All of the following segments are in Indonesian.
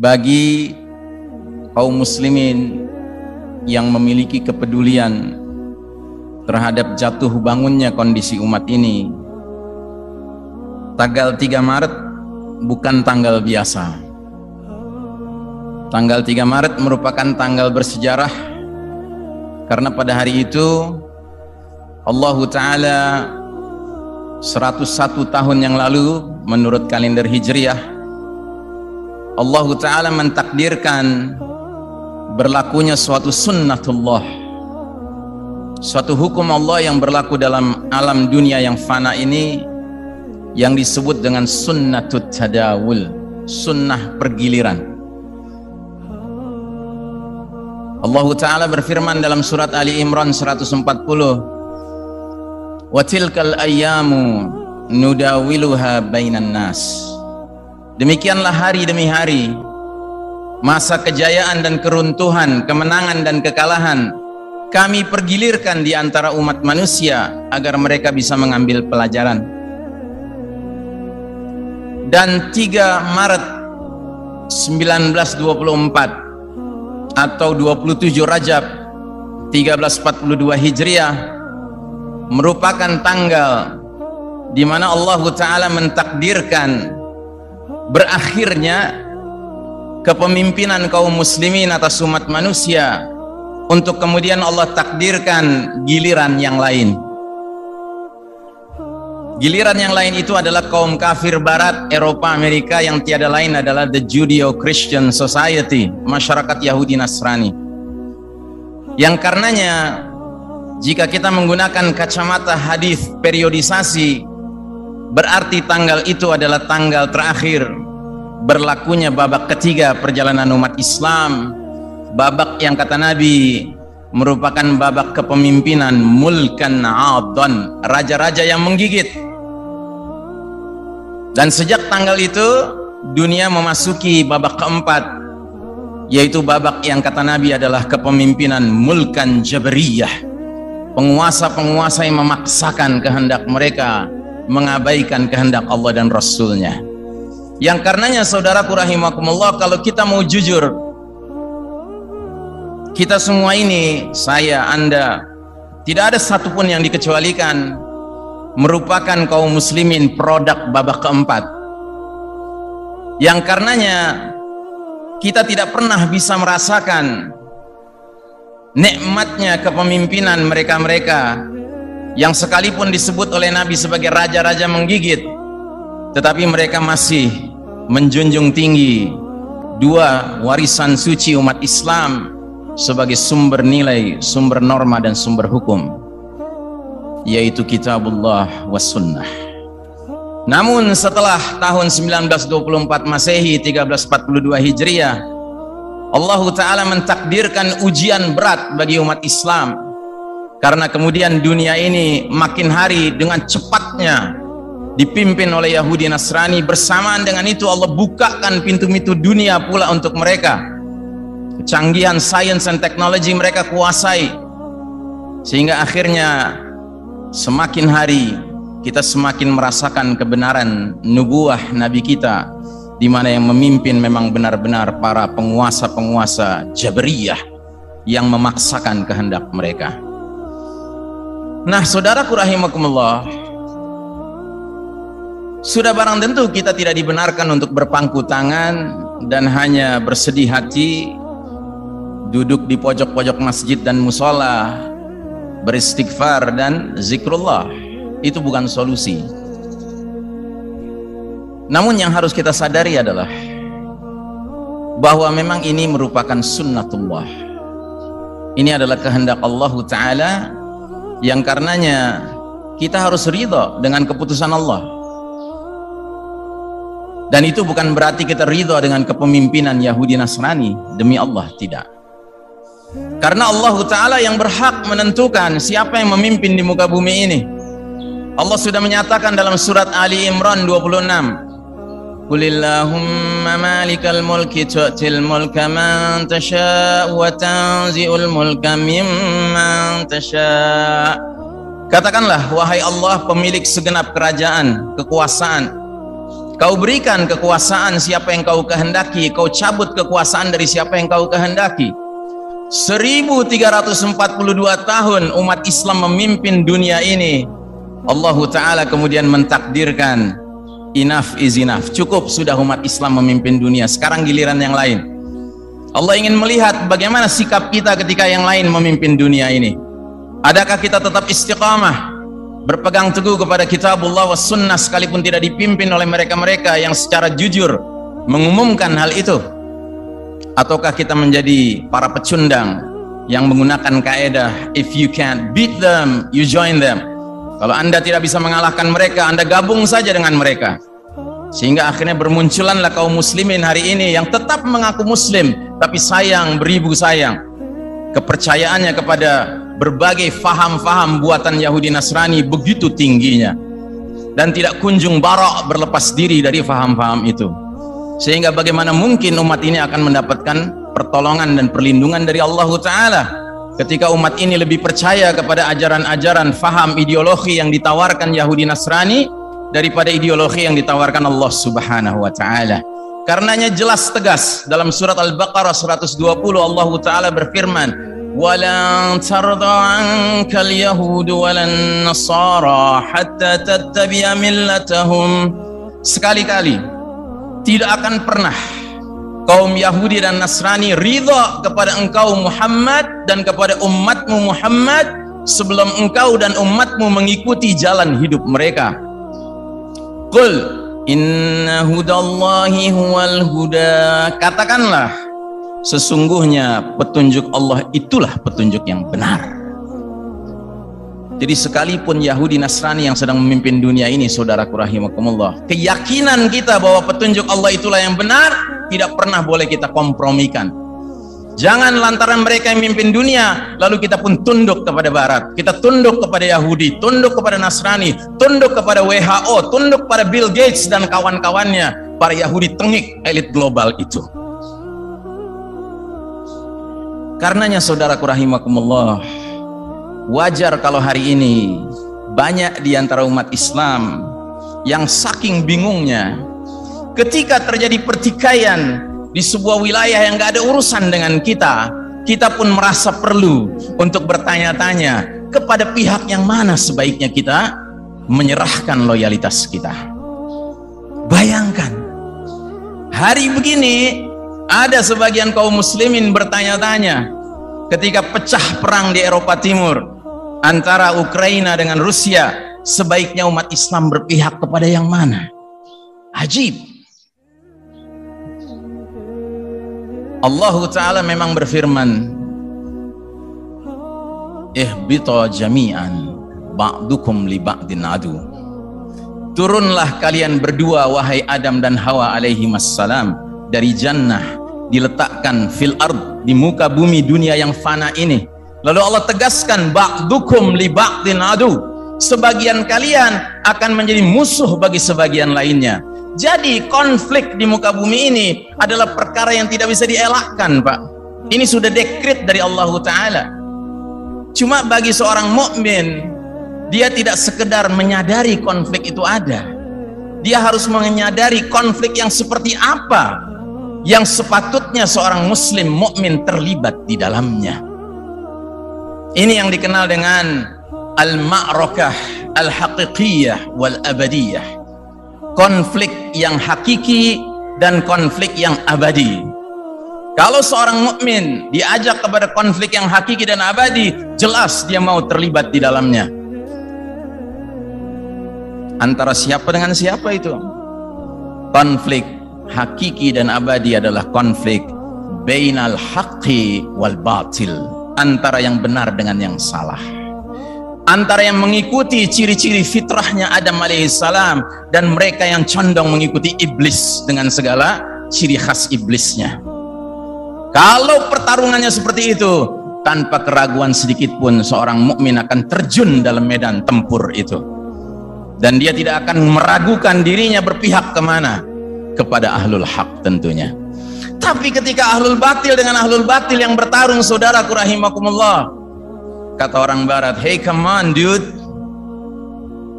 bagi kaum muslimin yang memiliki kepedulian terhadap jatuh bangunnya kondisi umat ini, tanggal 3 Maret bukan tanggal biasa. Tanggal 3 Maret merupakan tanggal bersejarah, karena pada hari itu Allah Ta'ala 101 tahun yang lalu menurut kalender Hijriah, Allah Ta'ala mentakdirkan berlakunya suatu sunnatullah, suatu hukum Allah yang berlaku dalam alam dunia yang fana ini, yang disebut dengan sunnatut tadawul, sunnah pergiliran. Allah Ta'ala berfirman dalam surat Ali Imran 140, wa tilkal ayyamu nudawiluha bainan nas. Demikianlah hari demi hari, masa kejayaan dan keruntuhan, kemenangan dan kekalahan kami pergilirkan di antara umat manusia agar mereka bisa mengambil pelajaran. Dan 3 Maret 1924 atau 27 Rajab 1342 Hijriah merupakan tanggal di mana Allah Ta'ala mentakdirkan berakhirnya kepemimpinan kaum muslimin atas umat manusia, untuk kemudian Allah takdirkan giliran yang lain. Giliran yang lain itu adalah kaum kafir barat, Eropa, Amerika, yang tiada lain adalah the Judeo-Christian Society, masyarakat Yahudi Nasrani. Yang karenanya jika kita menggunakan kacamata hadis periodisasi, berarti tanggal itu adalah tanggal terakhir berlakunya babak ketiga perjalanan umat Islam, babak yang kata Nabi merupakan babak kepemimpinan mulkan adhan, raja-raja yang menggigit. Dan sejak tanggal itu dunia memasuki babak keempat, yaitu babak yang kata Nabi adalah kepemimpinan mulkan jabariyah, penguasa-penguasa yang memaksakan kehendak mereka, mengabaikan kehendak Allah dan Rasulnya. Yang karenanya saudaraku rahimakumullah, kalau kita mau jujur, kita semua ini, saya, Anda, tidak ada satupun yang dikecualikan merupakan kaum muslimin produk babak keempat. Yang karenanya kita tidak pernah bisa merasakan nikmatnya kepemimpinan mereka-mereka yang sekalipun disebut oleh Nabi sebagai raja-raja menggigit, tetapi mereka masih menjunjung tinggi dua warisan suci umat Islam sebagai sumber nilai, sumber norma dan sumber hukum, yaitu kitabullah was sunnah. Namun setelah tahun 1924 Masehi 1342 Hijriah, Allah Ta'ala mentakdirkan ujian berat bagi umat Islam, karena kemudian dunia ini makin hari dengan cepatnya dipimpin oleh Yahudi Nasrani. Bersamaan dengan itu Allah bukakan pintu-pintu dunia pula untuk mereka. Kecanggihan sains dan teknologi mereka kuasai, sehingga akhirnya semakin hari kita semakin merasakan kebenaran nubuah Nabi kita, di mana yang memimpin memang benar-benar para penguasa-penguasa Jabariyah yang memaksakan kehendak mereka. Nah, saudaraku rahimakumullah, sudah barang tentu kita tidak dibenarkan untuk berpangku tangan dan hanya bersedih hati duduk di pojok-pojok masjid dan musola beristighfar dan zikrullah. Itu bukan solusi. Namun yang harus kita sadari adalah bahwa memang ini merupakan sunnatullah. Ini adalah kehendak Allah Ta'ala, yang karenanya kita harus ridha dengan keputusan Allah. Dan itu bukan berarti kita ridha dengan kepemimpinan Yahudi Nasrani, demi Allah, tidak. Karena Allah Ta'ala yang berhak menentukan siapa yang memimpin di muka bumi ini. Allah sudah menyatakan dalam surat Ali Imran 26, Qulillahumma malikal mulki tu'til mulka man tasha' wa tanzi'ul mulka mimman tasha'. Katakanlah, wahai Allah, pemilik segenap kerajaan, kekuasaan, Kau berikan kekuasaan siapa yang kau kehendaki, kau cabut kekuasaan dari siapa yang kau kehendaki. 1342 tahun umat Islam memimpin dunia ini. Allah Ta'ala kemudian mentakdirkan enough is enough, cukup sudah umat Islam memimpin dunia, sekarang giliran yang lain. Allah ingin melihat bagaimana sikap kita ketika yang lain memimpin dunia ini. Adakah kita tetap istiqamah, berpegang teguh kepada kitabullah was sunnah sekalipun tidak dipimpin oleh mereka-mereka yang secara jujur mengumumkan hal itu? Ataukah kita menjadi para pecundang yang menggunakan kaedah if you can't beat them, you join them. Kalau Anda tidak bisa mengalahkan mereka, Anda gabung saja dengan mereka. Sehingga akhirnya bermunculanlah kaum muslimin hari ini yang tetap mengaku muslim, tapi sayang, beribu sayang, kepercayaannya kepada berbagai faham-faham buatan Yahudi Nasrani begitu tingginya, dan tidak kunjung barok berlepas diri dari faham-faham itu. Sehingga bagaimana mungkin umat ini akan mendapatkan pertolongan dan perlindungan dari Allah Ta'ala ketika umat ini lebih percaya kepada ajaran-ajaran faham ideologi yang ditawarkan Yahudi Nasrani daripada ideologi yang ditawarkan Allah Subhanahu wa Ta'ala. Karenanya jelas tegas dalam surat Al-Baqarah 120 Allah Ta'ala berfirman, "Walan tarda 'ankal yahudu walan nasara hatta tattabi'a millatahum." Sekali-kali tidak akan pernah kaum Yahudi dan Nasrani ridha kepada engkau Muhammad dan kepada umatmu Muhammad sebelum engkau dan umatmu mengikuti jalan hidup mereka. Qul inna hudallahi huwal huda. Katakanlah, sesungguhnya petunjuk Allah itulah petunjuk yang benar. Jadi sekalipun Yahudi Nasrani yang sedang memimpin dunia ini, saudaraku rahimakumullah, keyakinan kita bahwa petunjuk Allah itulah yang benar tidak pernah boleh kita kompromikan. Jangan lantaran mereka yang memimpin dunia lalu kita pun tunduk kepada Barat, kita tunduk kepada Yahudi, tunduk kepada Nasrani, tunduk kepada WHO, tunduk pada Bill Gates dan kawan-kawannya, para Yahudi tengik elit global itu. Karenanya saudaraku rahimakumullah, wajar kalau hari ini banyak di antara umat Islam yang saking bingungnya ketika terjadi pertikaian di sebuah wilayah yang gak ada urusan dengan kita, kita pun merasa perlu untuk bertanya-tanya kepada pihak yang mana sebaiknya kita menyerahkan loyalitas kita. Bayangkan hari begini ada sebagian kaum muslimin bertanya-tanya ketika pecah perang di Eropa Timur antara Ukraina dengan Rusia, sebaiknya umat Islam berpihak kepada yang mana? Ajib. Allah Ta'ala memang berfirman, ihbita jami'an ba'dukum li ba'din adu. Turunlah kalian berdua wahai Adam dan Hawa alaihi wassalam dari jannah, diletakkan fil ard, di muka bumi dunia yang fana ini. Lalu Allah tegaskan, ba'dukum li ba'din adu, sebagian kalian akan menjadi musuh bagi sebagian lainnya. Jadi konflik di muka bumi ini adalah perkara yang tidak bisa dielakkan, Pak. Ini sudah dekret dari Allah Ta'ala. Cuma bagi seorang mukmin, dia tidak sekedar menyadari konflik itu ada, dia harus menyadari konflik yang seperti apa yang sepatutnya seorang muslim mukmin terlibat di dalamnya. Ini yang dikenal dengan al-ma'rakah al-haqiqiyah wal-abadiyah, konflik yang hakiki dan konflik yang abadi. Kalau seorang mukmin diajak kepada konflik yang hakiki dan abadi, jelas dia mau terlibat di dalamnya. Antara siapa dengan siapa itu? Konflik hakiki dan abadi adalah konflik bainal haqqi wal batil, antara yang benar dengan yang salah, antara yang mengikuti ciri-ciri fitrahnya Adam alaihissalam dan mereka yang condong mengikuti iblis dengan segala ciri khas iblisnya. Kalau pertarungannya seperti itu, tanpa keraguan sedikit pun seorang mukmin akan terjun dalam medan tempur itu, dan dia tidak akan meragukan dirinya berpihak kemana, kepada ahlul haq tentunya. Tapi ketika ahlul batil dengan ahlul batil yang bertarung, saudaraku rahimakumullah, kata orang Barat, hey come on dude,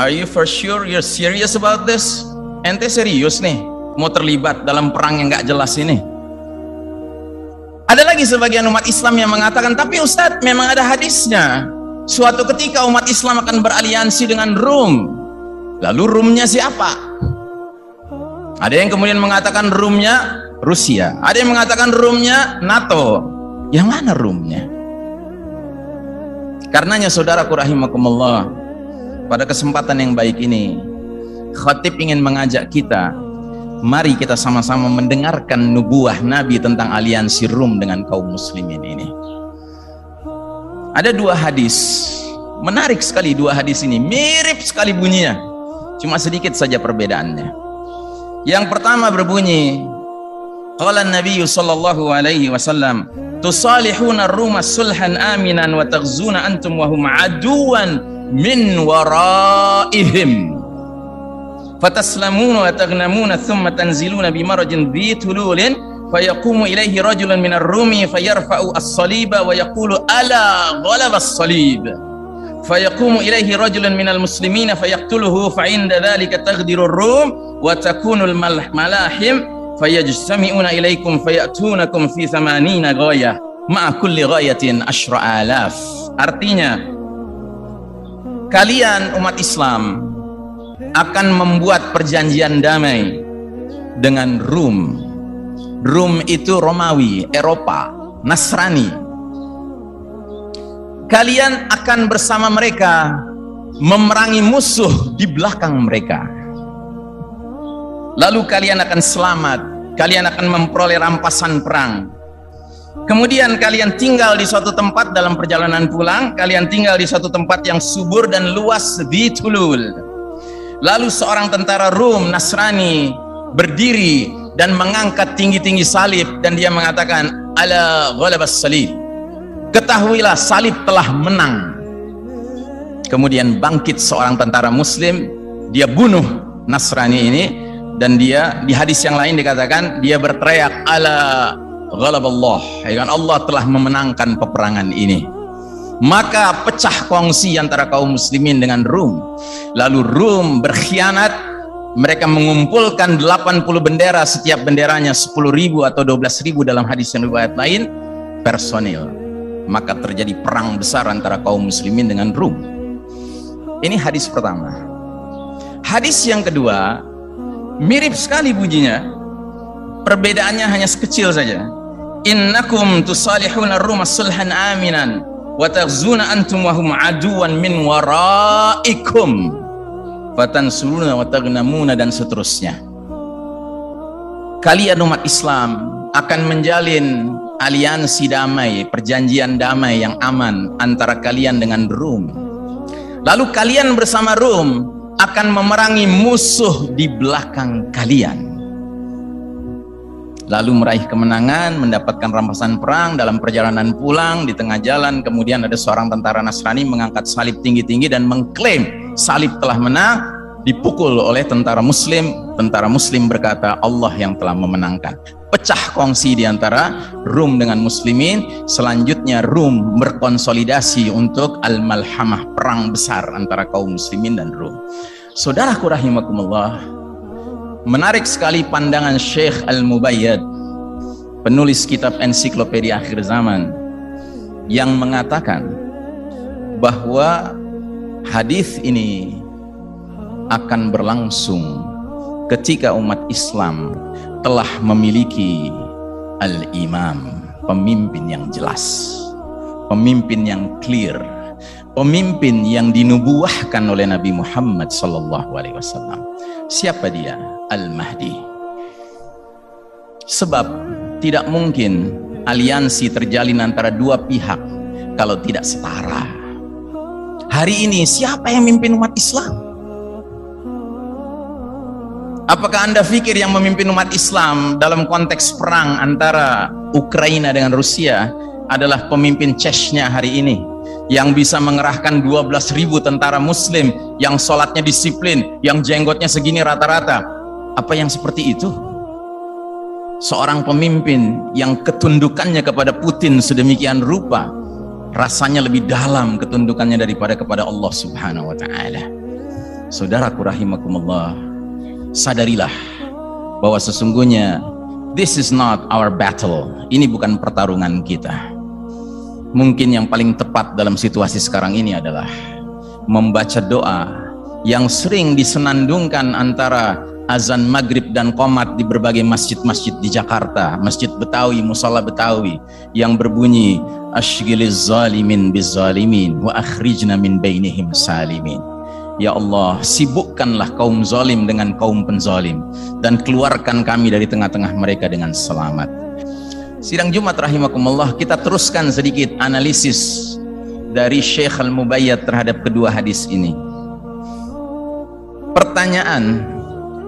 are you for sure you're serious about this? Ente serius nih mau terlibat dalam perang yang gak jelas ini? Ada lagi sebagian umat Islam yang mengatakan, tapi Ustadz, memang ada hadisnya. Suatu ketika umat Islam akan beraliansi dengan Rum. Lalu Rumnya siapa? Ada yang kemudian mengatakan Rumnya Rusia. Ada yang mengatakan Rumnya NATO. Yang mana Rumnya? Karenanya saudaraku rahimakumullah, pada kesempatan yang baik ini, khatib ingin mengajak kita, mari kita sama-sama mendengarkan nubuah Nabi tentang aliansi Rum dengan kaum muslimin ini. Ada dua hadis, menarik sekali dua hadis ini, mirip sekali bunyinya, cuma sedikit saja perbedaannya. Yang pertama berbunyi, qala Nabi sallallahu alaihi wasallam, tusalihuna ar-Ruma sulhan aminan wa taghzuna antum wa hum aduwan min waraihim fataslamuna wa taghnamuna thumma tanziluna bimarajin dhi tululin fayaqumu ilaihi rajulun minar rumi fayarfa'u as-saliba wa yaqulu ala ghalaba as-salib fayaqumu ilaihi rajulun minal muslimina fayaqtuluhu fa inda dhalika taghdiru ar-rum wa takunu al-malahim fayajtami'una ilaikum fayatunakum fi 80 ghayah ma'a kulli ghayatin 10,000. Artinya, kalian umat Islam akan membuat perjanjian damai dengan Rum. Rum itu Romawi, Eropa, Nasrani. Kalian akan bersama mereka memerangi musuh di belakang mereka. Lalu kalian akan selamat, kalian akan memperoleh rampasan perang. Kemudian kalian tinggal di suatu tempat dalam perjalanan pulang, kalian tinggal di suatu tempat yang subur dan luas di Tulul. Lalu seorang tentara Rum Nasrani berdiri dan mengangkat tinggi-tinggi salib dan dia mengatakan, ala ghalabas salib, ketahuilah salib telah menang. Kemudian bangkit seorang tentara muslim, dia bunuh Nasrani ini, dan dia di hadis yang lain dikatakan dia berteriak ala ghalaballah, ya kan, Allah telah memenangkan peperangan ini. Maka pecah kongsi antara kaum muslimin dengan Rum. Lalu Rum berkhianat, mereka mengumpulkan 80 bendera, setiap benderanya 10.000 atau 12.000 dalam hadis yang riwayat lain personil. Maka terjadi perang besar antara kaum muslimin dengan Rum. Ini hadis pertama. Hadis yang kedua mirip sekali bunyinya, perbedaannya hanya sekecil saja. Innakum tusalihuna ar-Ruma sulhan aminan wa taghzuna antum wa hum aduwan min waraikum fatansuruna wa taghnamuna, dan seterusnya. Kalian umat Islam akan menjalin aliansi damai, perjanjian damai yang aman antara kalian dengan Rum. Lalu kalian bersama Rum akan memerangi musuh di belakang kalian, lalu meraih kemenangan, mendapatkan rampasan perang. Dalam perjalanan pulang di tengah jalan, kemudian ada seorang tentara Nasrani mengangkat salib tinggi-tinggi dan mengklaim salib telah menang, dipukul oleh tentara muslim. Tentara muslim berkata, Allah yang telah memenangkan. Pecah kongsi di antara Rum dengan muslimin. Selanjutnya Rum berkonsolidasi untuk al-malhamah, perang besar antara kaum muslimin dan Rum. Saudaraku rahimakumullah, menarik sekali pandangan Syekh Al-Mubayyad, penulis kitab ensiklopedia akhir zaman, yang mengatakan bahwa hadis ini akan berlangsung ketika umat Islam telah memiliki al-imam, pemimpin yang jelas, pemimpin yang clear, pemimpin yang dinubuahkan oleh Nabi Muhammad SAW. Siapa dia? Al-Mahdi. Sebab tidak mungkin aliansi terjalin antara dua pihak kalau tidak setara. Hari ini siapa yang memimpin umat Islam? Apakah Anda pikir yang memimpin umat Islam dalam konteks perang antara Ukraina dengan Rusia adalah pemimpin Chechnya hari ini, yang bisa mengerahkan 12.000 tentara muslim, yang sholatnya disiplin, yang jenggotnya segini rata-rata? Apa yang seperti itu? Seorang pemimpin yang ketundukannya kepada Putin sedemikian rupa, rasanya lebih dalam ketundukannya daripada kepada Allah Subhanahu wa ta'ala. Saudaraku rahimakumullah, sadarilah bahwa sesungguhnya this is not our battle. Ini bukan pertarungan kita. Mungkin yang paling tepat dalam situasi sekarang ini adalah membaca doa yang sering disenandungkan antara azan maghrib dan qomat di berbagai masjid-masjid di Jakarta, masjid Betawi, musala Betawi, yang berbunyi asyghiliz zalimin bizzalimin wa akhrijna min bainihim salimin. Ya Allah, sibukkanlah kaum zalim dengan kaum penzalim dan keluarkan kami dari tengah-tengah mereka dengan selamat. Sidang Jumat rahimakumullah, kita teruskan sedikit analisis dari Syekh Al-Mubayyad terhadap kedua hadis ini. Pertanyaan,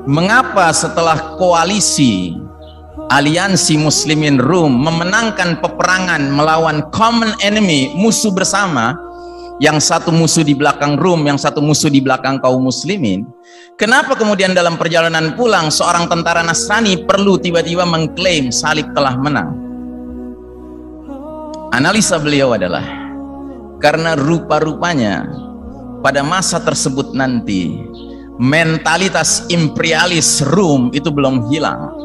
mengapa setelah koalisi aliansi muslimin Rum memenangkan peperangan melawan common enemy, musuh bersama, yang satu musuh di belakang Rum, yang satu musuh di belakang kaum muslimin, kenapa kemudian dalam perjalanan pulang seorang tentara Nasrani perlu tiba-tiba mengklaim salib telah menang? Analisa beliau adalah karena rupa-rupanya pada masa tersebut nanti mentalitas imperialis Rum itu belum hilang.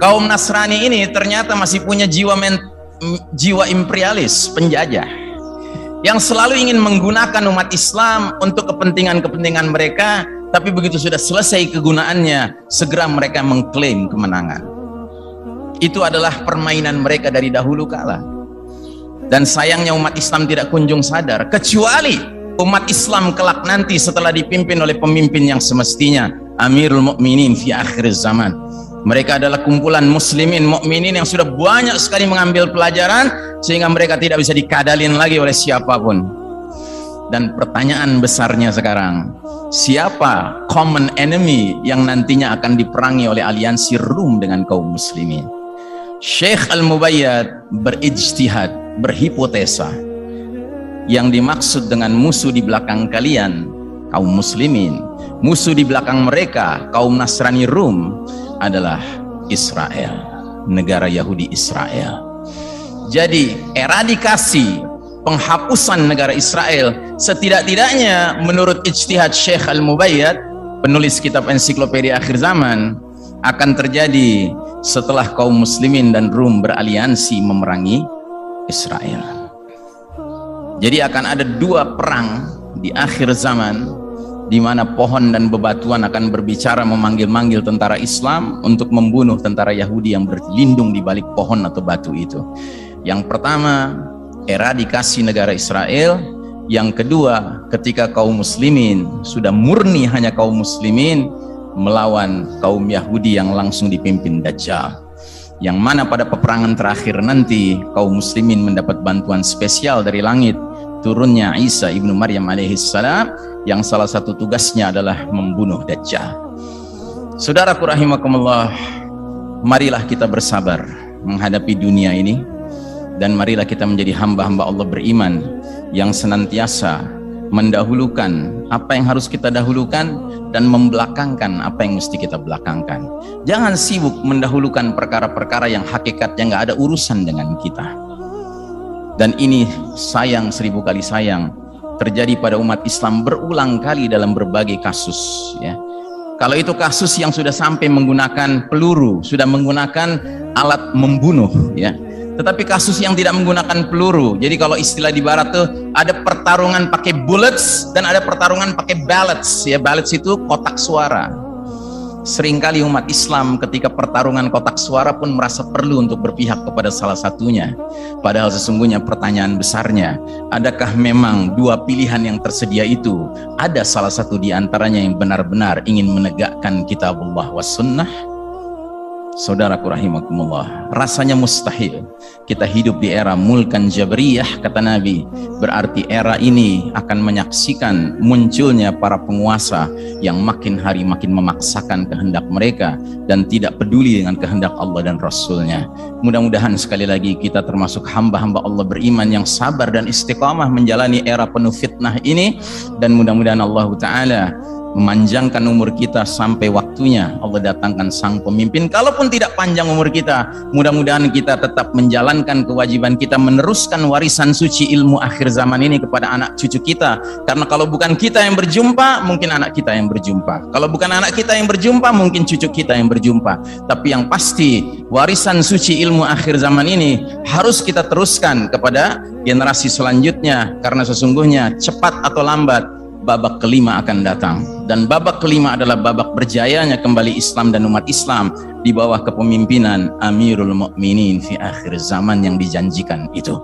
Kaum Nasrani ini ternyata masih punya jiwa imperialis, penjajah, yang selalu ingin menggunakan umat Islam untuk kepentingan-kepentingan mereka, tapi begitu sudah selesai kegunaannya, segera mereka mengklaim kemenangan. Itu adalah permainan mereka dari dahulu kala. Dan sayangnya umat Islam tidak kunjung sadar, kecuali umat Islam kelak nanti setelah dipimpin oleh pemimpin yang semestinya, Amirul Mukminin fi akhir zaman. Mereka adalah kumpulan muslimin mukminin yang sudah banyak sekali mengambil pelajaran sehingga mereka tidak bisa dikadalin lagi oleh siapapun. Dan pertanyaan besarnya sekarang, siapa common enemy yang nantinya akan diperangi oleh aliansi Rum dengan kaum muslimin? Syekh Al-Mubayyad berijtihad, berhipotesa, yang dimaksud dengan musuh di belakang kalian kaum muslimin, musuh di belakang mereka kaum Nasrani Rum adalah Israel, negara Yahudi Israel. Jadi eradikasi, penghapusan negara Israel setidak-tidaknya menurut ijtihad Syekh Al-Mubayyad, penulis kitab ensiklopedia akhir zaman, akan terjadi setelah kaum muslimin dan Rum beraliansi memerangi Israel. Jadi akan ada dua perang di akhir zaman, di mana pohon dan bebatuan akan berbicara memanggil-manggil tentara Islam untuk membunuh tentara Yahudi yang berlindung di balik pohon atau batu itu. Yang pertama, eradikasi negara Israel. Yang kedua, ketika kaum muslimin sudah murni hanya kaum muslimin melawan kaum Yahudi yang langsung dipimpin Dajjal. Yang mana pada peperangan terakhir nanti kaum muslimin mendapat bantuan spesial dari langit, turunnya Isa ibnu Maryam alaihissalam, yang salah satu tugasnya adalah membunuh Dajjal. Saudaraku rahimakumullah, marilah kita bersabar menghadapi dunia ini, dan marilah kita menjadi hamba-hamba Allah beriman yang senantiasa mendahulukan apa yang harus kita dahulukan dan membelakangkan apa yang mesti kita belakangkan. Jangan sibuk mendahulukan perkara-perkara yang hakikatnya nggak ada urusan dengan kita. Dan ini sayang, seribu kali sayang, terjadi pada umat Islam berulang kali dalam berbagai kasus, ya. Kalau itu kasus yang sudah sampai menggunakan peluru, sudah menggunakan alat membunuh, ya. Tetapi kasus yang tidak menggunakan peluru, jadi kalau istilah di barat tuh ada pertarungan pakai bullets dan ada pertarungan pakai ballots, ya. Ballots itu kotak suara. Seringkali umat Islam ketika pertarungan kotak suara pun merasa perlu untuk berpihak kepada salah satunya. Padahal sesungguhnya pertanyaan besarnya, adakah memang dua pilihan yang tersedia itu ada salah satu di antaranya yang benar-benar ingin menegakkan kitabullah was sunnah? Saudaraku rahimakumullah, rasanya mustahil kita hidup di era mulkan jabriyah, kata Nabi. Berarti era ini akan menyaksikan munculnya para penguasa yang makin hari makin memaksakan kehendak mereka dan tidak peduli dengan kehendak Allah dan Rasulnya. Mudah-mudahan sekali lagi kita termasuk hamba-hamba Allah beriman yang sabar dan istiqamah menjalani era penuh fitnah ini, dan mudah-mudahan Allah Ta'ala memanjangkan umur kita sampai waktunya Allah datangkan sang pemimpin. Kalaupun tidak panjang umur kita, mudah-mudahan kita tetap menjalankan kewajiban kita meneruskan warisan suci ilmu akhir zaman ini kepada anak cucu kita. Karena kalau bukan kita yang berjumpa, mungkin anak kita yang berjumpa. Kalau bukan anak kita yang berjumpa, mungkin cucu kita yang berjumpa. Tapi yang pasti warisan suci ilmu akhir zaman ini harus kita teruskan kepada generasi selanjutnya, karena sesungguhnya cepat atau lambat babak kelima akan datang, dan babak kelima adalah babak berjayanya kembali Islam dan umat Islam di bawah kepemimpinan Amirul Mukminin fi akhir zaman yang dijanjikan itu.